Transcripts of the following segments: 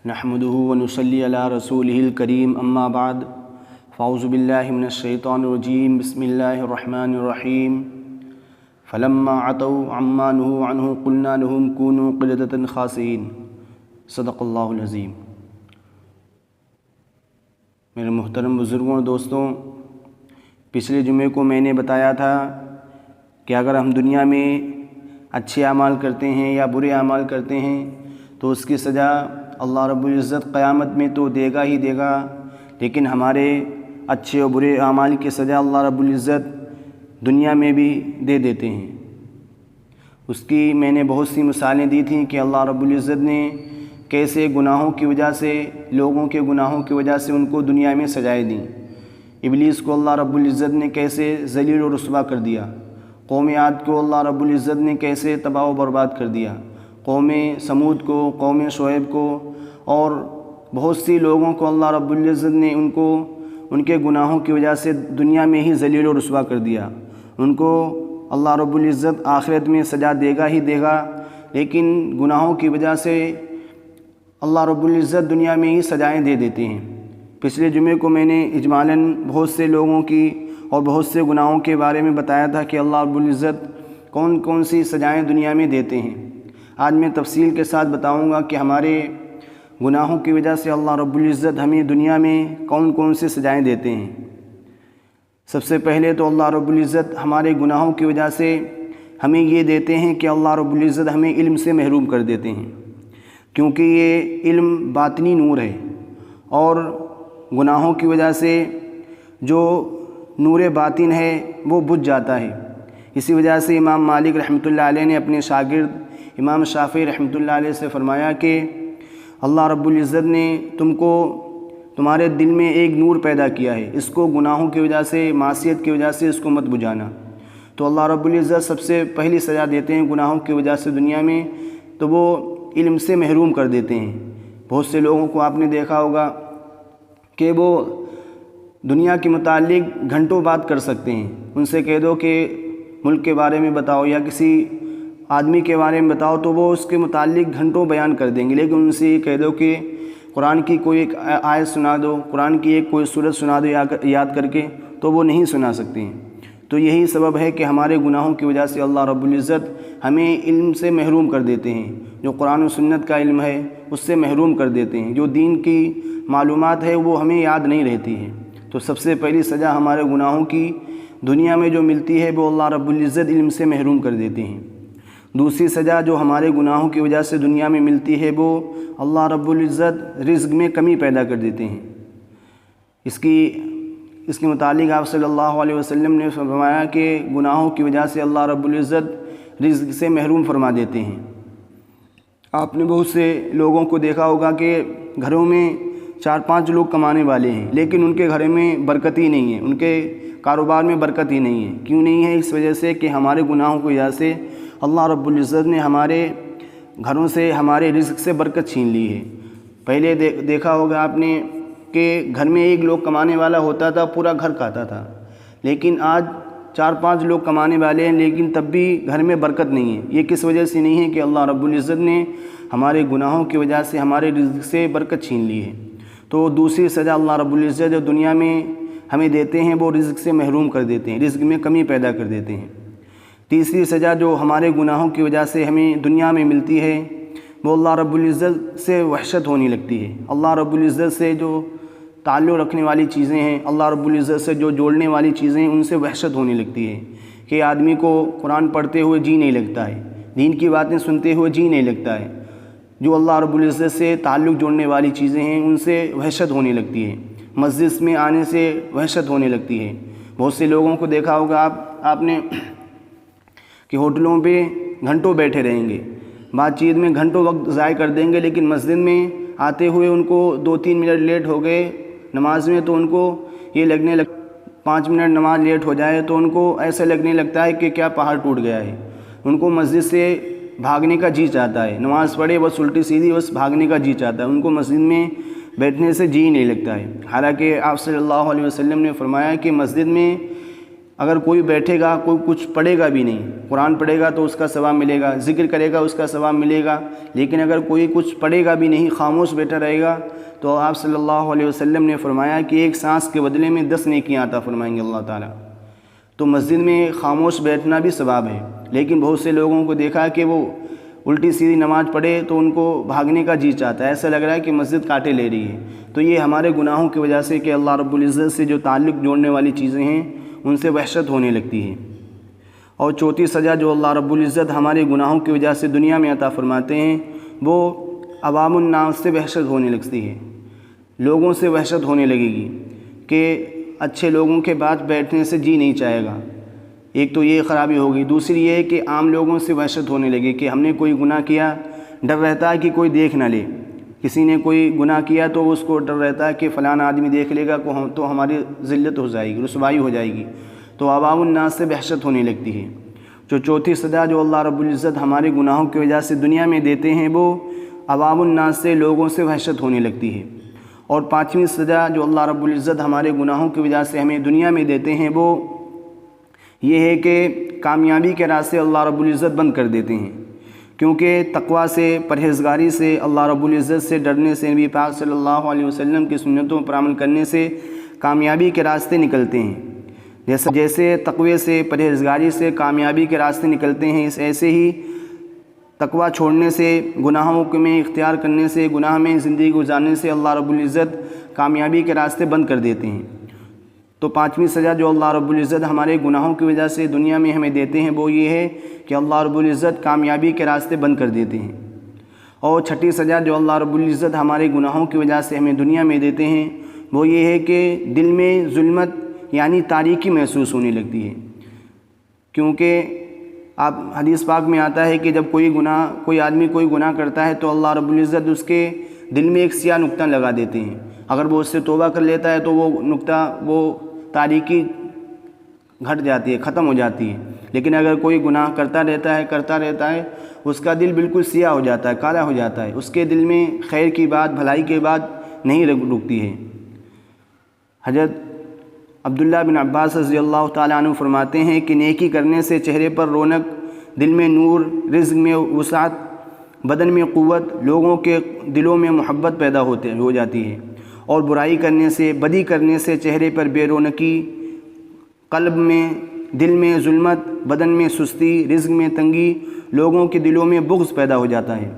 نحمده ونصلي على رسوله الكريم اما بعد فاعوذ باللہ من الشیطان الرجیم بسم اللہ الرحمن الرحیم فلما عتوا عما نهوا عنه قلنا لهم كونوا قردة خاسئین صدق اللہ العظیم۔ میرے محترم بزرگوں اور دوستوں، پچھلے جمعے کو میں نے بتایا تھا کہ اگر ہم دنیا میں اچھے اعمال کرتے ہیں یا برے اعمال کرتے ہیں تو اس کی سزا اللہ رب العزت قیامت میں تو دے گا ہی دے گا، لیکن ہمارے اچھے اور برے اعمال کی سزا اللہ رب العزت دنیا میں بھی دے دیتے ہیں۔ اس کی میں نے بہت سی مثالیں دی تھیں کہ اللہ رب العزت نے کیسے گناہوں کی وجہ سے، لوگوں کے گناہوں کی وجہ سے ان کو دنیا میں سزائیں دیں۔ ابلیس کو اللہ رب العزت نے کیسے ذلیل و رسوا کر دیا، قوم عاد کو اللہ رب العزت نے کیسے تباہ و برباد کر دیا، قوم سمود کو، قوم شعیب کو اور بہت سی لوگوں کو اللہ رب العزت نے ان کے گناہوں کی وجہ سے دنیا میں ہی ذلیل و رسوا کر دیا۔ ان کو اللہ رب العزت آخرت میں سزا دے گا ہی دے گا، لیکن گناہوں کی وجہ سے اللہ رب العزت دنیا میں ہی سزائیں دے دیتے ہیں۔ پچھلے جمعے کو میں نے اجمالاً بہت سے لوگوں کی اور بہت سے گناہوں کے بارے میں بتایا تھا کہ اللہ رب العزت کون کون سی سزائیں دنیا میں دیتے ہیں۔ آج میں تفصیل کے ساتھ بتاؤں گا کہ ہمارے گناہوں کی وجہ سے اللہ رب العزت ہمیں دنیا میں کون کون سی سزائیں دیتے ہیں۔ سب سے پہلے تو اللہ رب العزت ہمارے گناہوں کی وجہ سے ہمیں یہ دیتے ہیں کہ اللہ رب العزت ہمیں علم سے محروم کر دیتے ہیں، کیونکہ یہ علم باطنی نور ہے اور گناہوں کی وجہ سے جو نور باطن ہے وہ بجھ جاتا ہے۔ اسی وجہ سے امام مالک رحمۃ اللہ علیہ نے اپنے شاگرد امام شافعی رحمۃ اللہ علیہ سے فرمایا کہ اللہ رب العزت نے تمہارے دل میں ایک نور پیدا کیا ہے، اس کو گناہوں کی وجہ سے، معصیت کی وجہ سے اس کو مت بجھانا۔ تو اللہ رب العزت سب سے پہلی سزا دیتے ہیں گناہوں کی وجہ سے دنیا میں، تو وہ علم سے محروم کر دیتے ہیں۔ بہت سے لوگوں کو آپ نے دیکھا ہوگا کہ وہ دنیا کے متعلق گھنٹوں بات کر سکتے ہیں۔ ان سے کہہ دو کہ ملک کے بارے میں بتاؤ یا کسی آدمی کے بارے میں بتاؤ تو وہ اس کے متعلق گھنٹوں بیان کر دیں گے، لیکن ان سے یہ کہہ دو کہ قرآن کی کوئی ایک آیت سنا دو، قرآن کی ایک کوئی سورت سنا دو یاد کر کے، تو وہ نہیں سنا سکتے ہیں۔ تو یہی سبب ہے کہ ہمارے گناہوں کی وجہ سے اللہ رب العزت ہمیں علم سے محروم کر دیتے ہیں۔ جو قرآن و سنت کا علم ہے اس سے محروم کر دیتے ہیں، جو دین کی معلومات ہے وہ ہمیں یاد نہیں رہتی ہے۔ تو سب سے پہلی سزا ہمارے گناہوں کی دنیا میں جو ملتی ہے وہ اللہ رب العزت علم سے محروم کر دیتے ہیں۔ دوسری سزا جو ہمارے گناہوں کی وجہ سے دنیا میں ملتی ہے وہ اللہ رب العزت رزق میں کمی پیدا کر دیتے ہیں۔ اس کے متعلق آپ صلی اللہ علیہ وسلم نے فرمایا کہ گناہوں کی وجہ سے اللہ رب العزت رزق سے محروم فرما دیتے ہیں۔ آپ نے بہت سے لوگوں کو دیکھا ہوگا کہ گھروں میں 4-5 لوگ کمانے والے ہیں، لیکن ان کے گھر میں برکت ہی نہیں ہے، ان کے کاروبار میں برکت ہی نہیں ہے۔ کیوں نہیں ہے؟ اس وجہ سے کہ ہمارے گناہوں کی وجہ سے اللہ رب العزت نے ہمارے گھروں سے، ہمارے رزق سے برکت چھین لی ہے۔ پہلے دیکھا ہوگا آپ نے کہ گھر میں ایک لوگ کمانے والا ہوتا تھا، پورا گھر کھاتا تھا، لیکن آج 4-5 لوگ کمانے والے ہیں لیکن تب بھی گھر میں برکت نہیں ہے۔ یہ کس وجہ سے نہیں ہے؟ کہ اللہ رب العزت نے ہمارے گناہوں کی وجہ سے ہمارے رزق سے برکت چھین لی ہے۔ تو دوسری سزا اللہ رب العزت جو دنیا میں ہمیں دیتے ہیں وہ رزق سے محروم کر دیتے ہیں، رزق میں کمی پیدا کر دیتے ہیں۔ تیسری سزا جو ہمارے گناہوں کی وجہ سے ہمیں دنیا میں ملتی ہے وہ اللہ رب العزت سے وحشت ہونے لگتی ہے۔ اللہ رب العزت سے جو تعلق رکھنے والی چیزیں ہیں، اللہ رب العزت سے جو جوڑنے والی چیزیں ہیں، ان سے وحشت ہونے لگتی ہے کہ آدمی کو قرآن پڑھتے ہوئے جی نہیں لگتا ہے، دین کی باتیں سنتے ہوئے جی نہیں لگتا ہے۔ جو اللہ رب العزت سے تعلق جوڑنے والی چیزیں ہیں ان سے وحشت ہونے لگتی ہے، مسجد میں آنے سے وحشت ہونے لگتی ہے۔ بہت سے لوگوں کو دیکھا ہوگا آپ نے کہ ہوٹلوں پہ گھنٹوں بیٹھے رہیں گے، بات چیت میں گھنٹوں وقت ضائع کر دیں گے، لیکن مسجد میں آتے ہوئے ان کو 2-3 منٹ لیٹ ہو گئے نماز میں تو ان کو یہ 5 منٹ نماز لیٹ ہو جائے تو ان کو ایسا لگنے لگتا ہے کہ کیا پہاڑ ٹوٹ گیا ہے۔ ان کو مسجد سے بھاگنے کا جی چاہتا ہے، نماز پڑھے بس الٹی سیدھی بس بھاگنے کا جی چاہتا ہے، ان کو مسجد میں بیٹھنے سے جی نہیں لگتا ہے۔ حالانکہ آپ صلی اللہ علیہ وسلم نے فرمایا کہ مسجد میں اگر کوئی بیٹھے گا، کوئی کچھ پڑھے گا بھی نہیں، قرآن پڑھے گا تو اس کا ثواب ملے گا، ذکر کرے گا اس کا ثواب ملے گا، لیکن اگر کوئی کچھ پڑھے گا بھی نہیں، خاموش بیٹھا رہے گا، تو آپ صلی اللہ علیہ وسلم نے فرمایا کہ ایک سانس کے بدلے میں 10 نیکیاں عطا فرمائیں گے اللہ تعالیٰ۔ تو مسجد میں خاموش بیٹھنا بھی ثواب ہے، لیکن بہت سے لوگوں کو دیکھا کہ وہ الٹی سیدھی نماز پڑھے تو ان کو بھاگنے کا جی چاہتا ہے، ایسا لگ رہا ہے کہ مسجد کاٹے لے رہی ہے۔ تو یہ ہمارے گناہوں کی وجہ سے کہ اللہ رب العزت سے جو تعلق جوڑنے والی چیزیں ہیں ان سے وحشت ہونے لگتی ہے۔ اور چوتھی سزا جو اللہ رب العزت ہمارے گناہوں کی وجہ سے دنیا میں عطا فرماتے ہیں وہ عوام الناس سے وحشت ہونے لگتی ہے، لوگوں سے وحشت ہونے لگے گی کہ اچھے لوگوں کے بعد بیٹھنے سے جی نہیں چاہے گا۔ ایک تو یہ خرابی ہوگی، دوسری یہ ہے کہ عام لوگوں سے وحشت ہونے لگے کہ ہم نے کوئی گناہ کیا، ڈر رہتا ہے کہ کوئی دیکھ نہ لے، کسی نے کوئی گناہ کیا تو اس کو ڈر رہتا ہے کہ فلاں آدمی دیکھ لے گا تو ہماری ذلت ہو جائے گی، رسوائی ہو جائے گی، تو عوام الناس سے وحشت ہونے لگتی ہے۔ جو چوتھی سزا جو اللہ رب العزت ہمارے گناہوں کی وجہ سے دنیا میں دیتے ہیں وہ عوام الناس سے، لوگوں سے وحشت ہونے لگتی ہے۔ اور پانچویں سزا جو اللہ رب العزت ہمارے گناہوں کی وجہ سے ہمیں دنیا میں دیتے ہیں وہ یہ ہے کہ کامیابی کے راستے اللہ رب العزت بند کر دیتے ہیں، کیونکہ تقویٰ سے، پرہیزگاری سے، اللہ رب العزت سے ڈرنے سے، نبی پاک صلی اللہ علیہ وسلم کی سنتوں پر عمل کرنے سے کامیابی کے راستے نکلتے ہیں۔ جیسے تقوی سے، پرہیزگاری سے کامیابی کے راستے نکلتے ہیں، ایسے ہی تقویٰ چھوڑنے سے، گناہوں میں اختیار کرنے سے، گناہ میں زندگی گزارنے سے اللہ رب العزت کامیابی کے راستے بند کر دیتے ہیں۔ تو پانچویں سزا جو اللہ رب العزت ہمارے گناہوں کی وجہ سے دنیا میں ہمیں دیتے ہیں وہ یہ ہے کہ اللہ رب العزت کامیابی کے راستے بند کر دیتے ہیں۔ اور چھٹی سزا جو اللہ رب العزت ہمارے گناہوں کی وجہ سے ہمیں دنیا میں دیتے ہیں وہ یہ ہے کہ دل میں ظلمت یعنی تاریکی محسوس ہونے لگتی ہے، کیونکہ آپ حدیث پاک میں آتا ہے کہ جب کوئی آدمی کوئی گناہ کرتا ہے تو اللہ رب العزت اس کے دل میں ایک سیاہ نقطہ لگا دیتے ہیں، اگر وہ اس سے توبہ کر لیتا ہے تو وہ نقطہ، وہ تاریکی گھٹ جاتی ہے، ختم ہو جاتی ہے، لیکن اگر کوئی گناہ کرتا رہتا ہے اس کا دل بالکل سیاہ ہو جاتا ہے، کالا ہو جاتا ہے، اس کے دل میں خیر کی بات، بھلائی کی بات نہیں رکتی ہے۔ حضرت عبداللہ بن عباس رضی اللہ تعالیٰ عنہ فرماتے ہیں کہ نیکی کرنے سے چہرے پر رونق، دل میں نور، رزق میں وسعت، بدن میں قوت، لوگوں کے دلوں میں محبت پیدا ہو جاتی ہے، اور برائی کرنے سے، بدی کرنے سے چہرے پر بے رونقی، قلب میں، دل میں ظلمت، بدن میں سستی، رزق میں تنگی، لوگوں کے دلوں میں بغض پیدا ہو جاتا ہے۔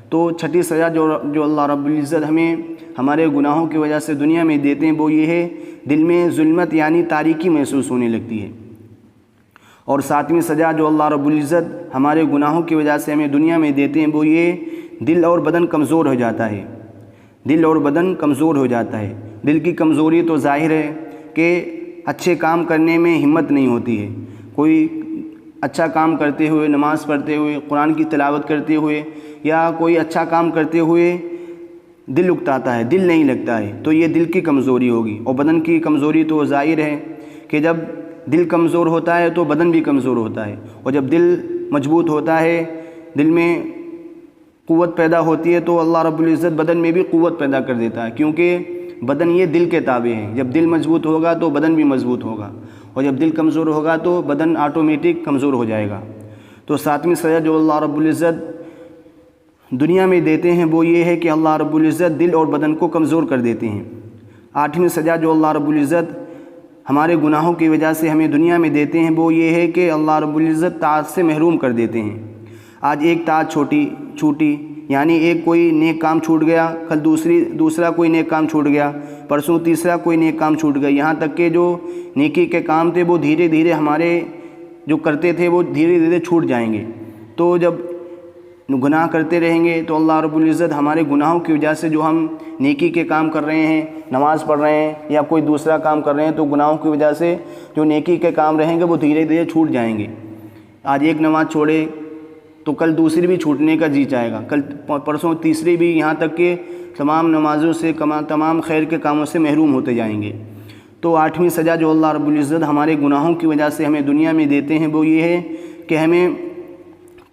تو چھٹی سزا جو اللہ رب العزت ہمیں ہمارے گناہوں کی وجہ سے دنیا میں دیتے ہیں وہ یہ ہے دل میں ظلمت یعنی تاریکی محسوس ہونے لگتی ہے۔ اور ساتویں سزا جو اللہ رب العزت ہمارے گناہوں کی وجہ سے ہمیں دنیا میں دیتے ہیں وہ یہ دل اور بدن کمزور ہو جاتا ہے، دل اور بدن کمزور ہو جاتا ہے۔ دل کی کمزوری تو ظاہر ہے کہ اچھے کام کرنے میں ہمت نہیں ہوتی ہے، کوئی اچھا کام کرتے ہوئے، نماز پڑھتے ہوئے، قرآن کی تلاوت کرتے ہوئے یا کوئی اچھا کام کرتے ہوئے دل اکتاتا ہے، دل نہیں لگتا ہے، تو یہ دل کی کمزوری ہوگی۔ اور بدن کی کمزوری تو ظاہر ہے کہ جب دل کمزور ہوتا ہے تو بدن بھی کمزور ہوتا ہے، اور جب دل مضبوط ہوتا ہے، دل میں قوت پیدا ہوتی ہے تو اللہ رب العزت بدن میں بھی قوت پیدا کر دیتا ہے، کیونکہ بدن یہ دل کے تابع ہے۔ جب دل مضبوط ہوگا تو بدن بھی مضبوط ہوگا، اور جب دل کمزور ہوگا تو بدن آٹومیٹک کمزور ہو جائے گا۔ تو ساتویں سزا جو اللہ رب العزت دنیا میں دیتے ہیں وہ یہ ہے کہ اللہ رب العزت دل اور بدن کو کمزور کر دیتے ہیں۔ آٹھویں سزا جو اللہ رب العزت ہمارے گناہوں کی وجہ سے ہمیں دنیا میں دیتے ہیں وہ یہ ہے کہ اللہ رب العزت طاعت سے محروم کر دیتے ہیں۔ آج ایک طاعت چھوٹی یعنی ایک کوئی نیک کام چھوٹ گیا، کل دوسرا کوئی نیک کام چھوٹ گیا، پرسوں تیسرا کوئی نیک کام چھوٹ گیا، یہاں تک کہ جو نیکی کے کام تھے وہ دھیرے دھیرے ہمارے جو کرتے تھے وہ دھیرے دھیرے چھوٹ جائیں گے۔ تو جب گناہ کرتے رہیں گے تو اللہ رب العزت ہمارے گناہوں کی وجہ سے جو ہم نیکی کے کام کر رہے ہیں، نماز پڑھ رہے ہیں یا کوئی دوسرا کام کر رہے ہیں، تو گناہوں کی وجہ سے جو نیکی کے کام رہیں گے وہ دھیرے دھیرے چھوٹ جائیں گے۔ آج ایک نماز چھوڑے تو کل دوسری بھی چھوٹنے کا جی چاہے گا، کل پرسوں تیسری بھی، یہاں تک کہ تمام نمازوں سے، تمام خیر کے کاموں سے محروم ہوتے جائیں گے۔ تو آٹھویں سزا جو اللہ رب العزت ہمارے گناہوں کی وجہ سے ہمیں دنیا میں دیتے ہیں وہ یہ ہے کہ ہمیں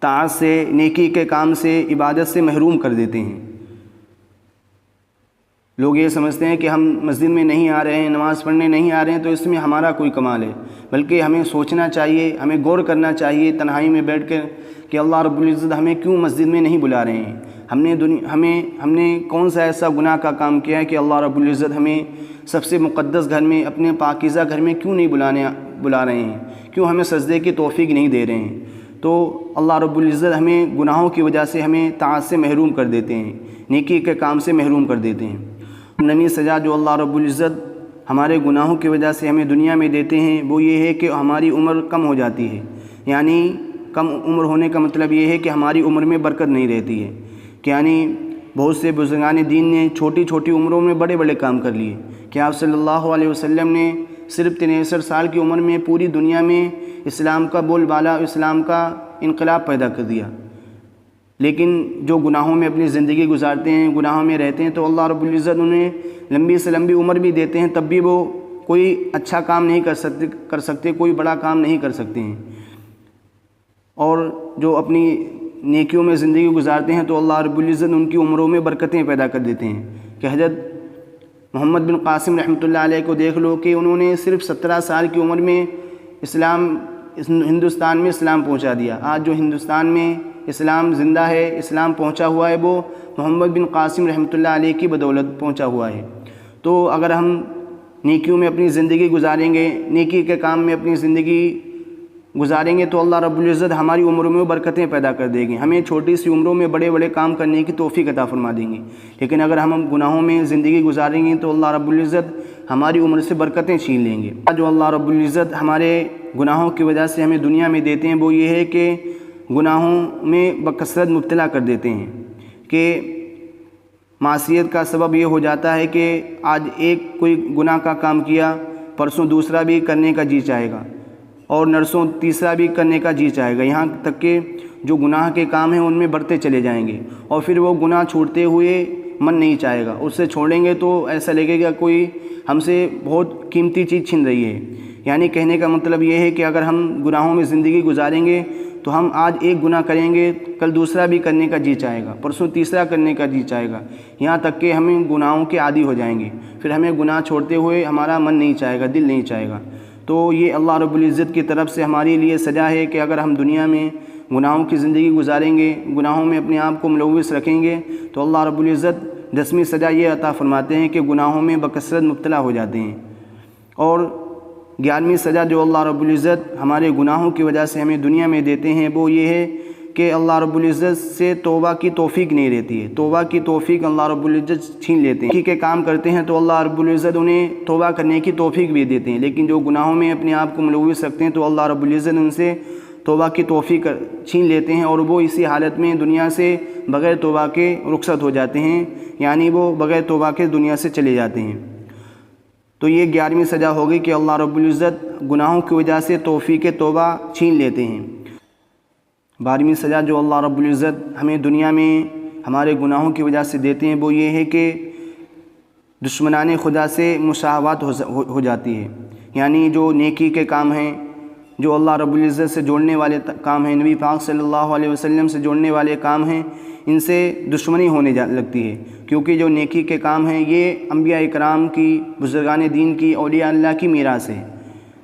طاعت سے، نیکی کے کام سے، عبادت سے محروم کر دیتے ہیں۔ لوگ یہ سمجھتے ہیں کہ ہم مسجد میں نہیں آ رہے ہیں، نماز پڑھنے نہیں آ رہے ہیں تو اس میں ہمارا کوئی کمال ہے، بلکہ ہمیں سوچنا چاہیے، ہمیں غور کرنا چاہیے تنہائی میں بیٹھ کر کہ اللہ رب العزت ہمیں کیوں مسجد میں نہیں بلا رہے ہیں، ہم نے کون سا ایسا گناہ کا کام کیا ہے کہ اللہ رب العزت ہمیں سب سے مقدس گھر میں، اپنے پاکیزہ گھر میں کیوں نہیں بلا رہے ہیں، کیوں ہمیں سجدے کی توفیق نہیں دے رہے ہیں۔ تو اللہ رب العزت ہمیں گناہوں کی وجہ سے ہمیں طاعت سے محروم کر دیتے ہیں، نیکی کے کام سے محروم کر دیتے ہیں۔ نویں سزا جو اللہ رب العزت ہمارے گناہوں کی وجہ سے ہمیں دنیا میں دیتے ہیں وہ یہ ہے کہ ہماری عمر کم ہو جاتی ہے، یعنی کم عمر ہونے کا مطلب یہ ہے کہ ہماری عمر میں برکت نہیں رہتی ہے، کہ یعنی بہت سے بزرگان دین نے چھوٹی چھوٹی عمروں میں بڑے بڑے کام کر لیے، کہ آپ صلی اللہ علیہ وسلم نے صرف 63 سال کی عمر میں پوری دنیا میں اسلام کا بول بالا، اسلام کا انقلاب پیدا کر دیا۔ لیکن جو گناہوں میں اپنی زندگی گزارتے ہیں، گناہوں میں رہتے ہیں، تو اللہ رب العزت انہیں لمبی سے لمبی عمر بھی دیتے ہیں، تب بھی وہ کوئی اچھا کام نہیں کر سکتے، کوئی بڑا کام نہیں کر سکتے ہیں۔ اور جو اپنی نیکیوں میں زندگی گزارتے ہیں تو اللہ رب العزت ان کی عمروں میں برکتیں پیدا کر دیتے ہیں، کہ حضرت محمد بن قاسم رحمۃ اللہ علیہ کو دیکھ لو کہ انہوں نے صرف 17 سال کی عمر میں ہندوستان میں اسلام پہنچا دیا۔ آج جو ہندوستان میں اسلام زندہ ہے، اسلام پہنچا ہوا ہے، وہ محمد بن قاسم رحمۃ اللہ علیہ کی بدولت پہنچا ہوا ہے۔ تو اگر ہم نیکیوں میں اپنی زندگی گزاریں گے، نیکی کے کام میں اپنی زندگی گزاریں گے تو اللہ رب العزت ہماری عمروں میں برکتیں پیدا کر دے گی، ہمیں چھوٹی سی عمروں میں بڑے بڑے کام کرنے کی توفیق عطا فرما دیں گے۔ لیکن اگر ہم گناہوں میں زندگی گزاریں گے تو اللہ رب العزت ہماری عمر سے برکتیں چھین لیں گے۔ جو اللہ رب العزت ہمارے گناہوں کی وجہ سے ہمیں دنیا میں دیتے ہیں وہ یہ ہے کہ گناہوں میں بکثرت مبتلا کر دیتے ہیں، کہ معصیت کا سبب یہ ہو جاتا ہے کہ آج ایک کوئی گناہ کا کام کیا، پرسوں دوسرا بھی کرنے کا جی چاہے گا، اور نرسوں تیسرا بھی کرنے کا جی چاہے گا، یہاں تک کہ جو گناہ کے کام ہیں ان میں بڑھتے چلے جائیں گے، اور پھر وہ گناہ چھوڑتے ہوئے من نہیں چاہے گا، اس سے چھوڑیں گے تو ایسا لگے گا کوئی ہم سے بہت قیمتی چیز چھن رہی ہے۔ یعنی کہنے کا مطلب یہ ہے کہ اگر ہم گناہوں میں زندگی گزاریں گے تو ہم آج ایک گناہ کریں گے، کل دوسرا بھی کرنے کا جی چاہے گا، پرسوں تیسرا کرنے کا جی چاہے گا، یہاں تک کہ ہمیں گناہوں کے عادی ہو جائیں گے، پھر ہمیں گناہ چھوڑتے ہوئے ہمارا من نہیں چاہے گا، دل نہیں چاہے گا۔ تو یہ اللہ رب العزت کی طرف سے ہمارے لیے سزا ہے کہ اگر ہم دنیا میں گناہوں کی زندگی گزاریں گے، گناہوں میں اپنے آپ کو ملوث رکھیں گے تو اللہ رب العزت 10ویں سزا یہ عطا فرماتے ہیں کہ گناہوں میں بکثرت مبتلا ہو جاتے ہیں۔ اور 11ویں سزا جو اللہ رب العزت ہمارے گناہوں کی وجہ سے ہمیں دنیا میں دیتے ہیں وہ یہ ہے کہ اللہ رب العزت سے توبہ کی توفیق نہیں رہتی ہے، توبہ کی توفیق اللہ رب العزت چھین لیتے ہیں۔ نیکی کے کام کرتے ہیں تو اللہ رب العزت انہیں توبہ کرنے کی توفیق بھی دیتے ہیں، لیکن جو گناہوں میں اپنے آپ کو ملوث رکھتے ہیں تو اللہ رب العزت ان سے توبہ کی توفیق چھین لیتے ہیں، اور وہ اسی حالت میں دنیا سے بغیر توبہ کے رخصت ہو جاتے ہیں، یعنی وہ بغیر توبہ کے دنیا سے چلے جاتے ہیں۔ تو یہ 11ویں سزا ہوگی کہ اللہ رب العزت گناہوں کی وجہ سے توفیق توبہ چھین لیتے ہیں۔ 12ویں سزا جو اللہ رب العزت ہمیں دنیا میں ہمارے گناہوں کی وجہ سے دیتے ہیں وہ یہ ہے کہ دشمنان خدا سے مساوات ہو جاتی ہے، یعنی جو نیکی کے کام ہیں، جو اللہ رب العزت سے جوڑنے والے کام ہیں، نبی پاک صلی اللہ علیہ وسلم سے جوڑنے والے کام ہیں، ان سے دشمنی ہونے لگتی ہے، کیونکہ جو نیکی کے کام ہیں یہ انبیاء اکرام کی، بزرگان دین کی، اولیاء اللہ کی میراث ہے۔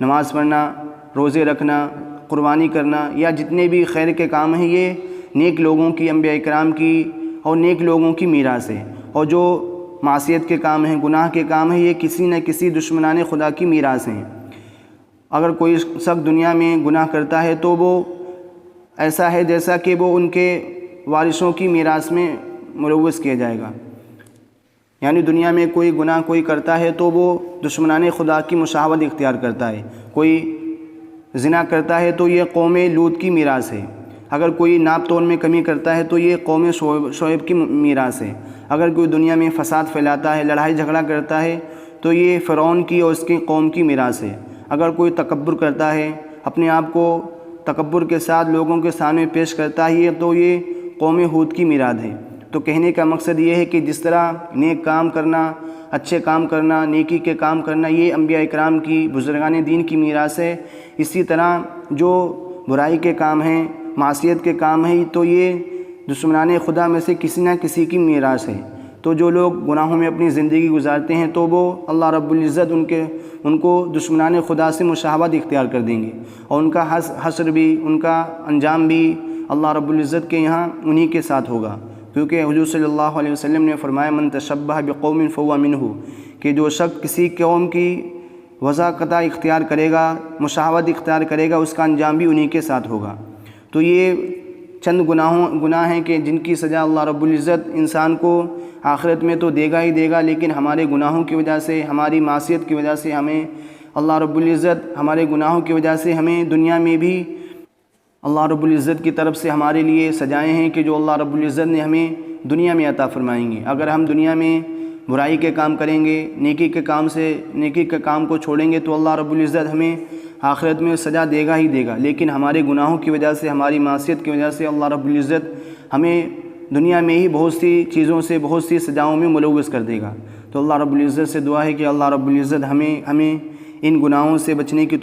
نماز پڑھنا، روزے رکھنا، قربانی کرنا، یا جتنے بھی خیر کے کام ہیں یہ نیک لوگوں کی، انبیاء اکرام کی اور نیک لوگوں کی میراث ہے، اور جو معصیت کے کام ہیں، گناہ کے کام ہیں، یہ کسی نہ کسی دشمنان خدا کی میراث ہیں۔ اگر کوئی شخص دنیا میں گناہ کرتا ہے تو وہ ایسا ہے جیسا کہ وہ ان کے وارثوں کی میراث میں ملوث کیا جائے گا، یعنی دنیا میں کوئی گناہ کوئی کرتا ہے تو وہ دشمنان خدا کی مشابہت اختیار کرتا ہے، کوئی زنا کرتا ہے تو یہ قوم لوط کی میراث ہے، اگر کوئی ناپ تول میں کمی کرتا ہے تو یہ قوم شعیب کی میراث ہے، اگر کوئی دنیا میں فساد پھیلاتا ہے، لڑائی جھگڑا کرتا ہے تو یہ فرعون کی اور اس کی قوم کی میراث ہے، اگر کوئی تکبر کرتا ہے، اپنے آپ کو تکبر کے ساتھ لوگوں کے سامنے پیش کرتا ہے تو یہ قوم ہود کی میراث ہے۔ تو کہنے کا مقصد یہ ہے کہ جس طرح نیک کام کرنا، اچھے کام کرنا، نیکی کے کام کرنا یہ انبیاء اکرام کی، بزرگان دین کی میراث ہے، اسی طرح جو برائی کے کام ہیں، معصیت کے کام ہیں تو یہ دشمنان خدا میں سے کسی نہ کسی کی میراث ہے۔ تو جو لوگ گناہوں میں اپنی زندگی گزارتے ہیں تو وہ اللہ رب العزت ان کو دشمنان خدا سے مشابہت اختیار کر دیں گے، اور ان کا حشر بھی، ان کا انجام بھی اللہ رب العزت کے یہاں انہی کے ساتھ ہوگا، کیونکہ حضور صلی اللہ علیہ وسلم نے فرمایا من تشبہ بقوم فہو منہ، کہ جو شخص کسی قوم کی وضاقتہ اختیار کرے گا، مشابہت اختیار کرے گا، اس کا انجام بھی انہی کے ساتھ ہوگا۔ تو یہ چند گناہ ہیں کہ جن کی سزا اللہ رب العزت انسان کو آخرت میں تو دے گا ہی دے گا، لیکن ہمارے گناہوں کی وجہ سے، ہماری معصیت کی وجہ سے ہمیں اللہ رب العزت، ہمارے گناہوں کی وجہ سے ہمیں دنیا میں بھی اللہ رب العزت کی طرف سے ہمارے لیے سزائیں ہیں کہ جو اللہ رب العزت نے ہمیں دنیا میں عطا فرمائیں گے۔ اگر ہم دنیا میں برائی کے کام کریں گے، نیکی کے کام کو چھوڑیں گے تو اللہ رب العزت ہمیں آخرت میں سزا دے گا ہی دے گا، لیکن ہمارے گناہوں کی وجہ سے، ہماری معصیت کی وجہ سے اللہ رب العزت ہمیں دنیا میں ہی بہت سی چیزوں سے، بہت سی سزاؤں میں ملوث کر دے گا۔ تو اللہ رب العزت سے دعا ہے کہ اللہ رب العزت ہمیں ان گناہوں سے بچنے کی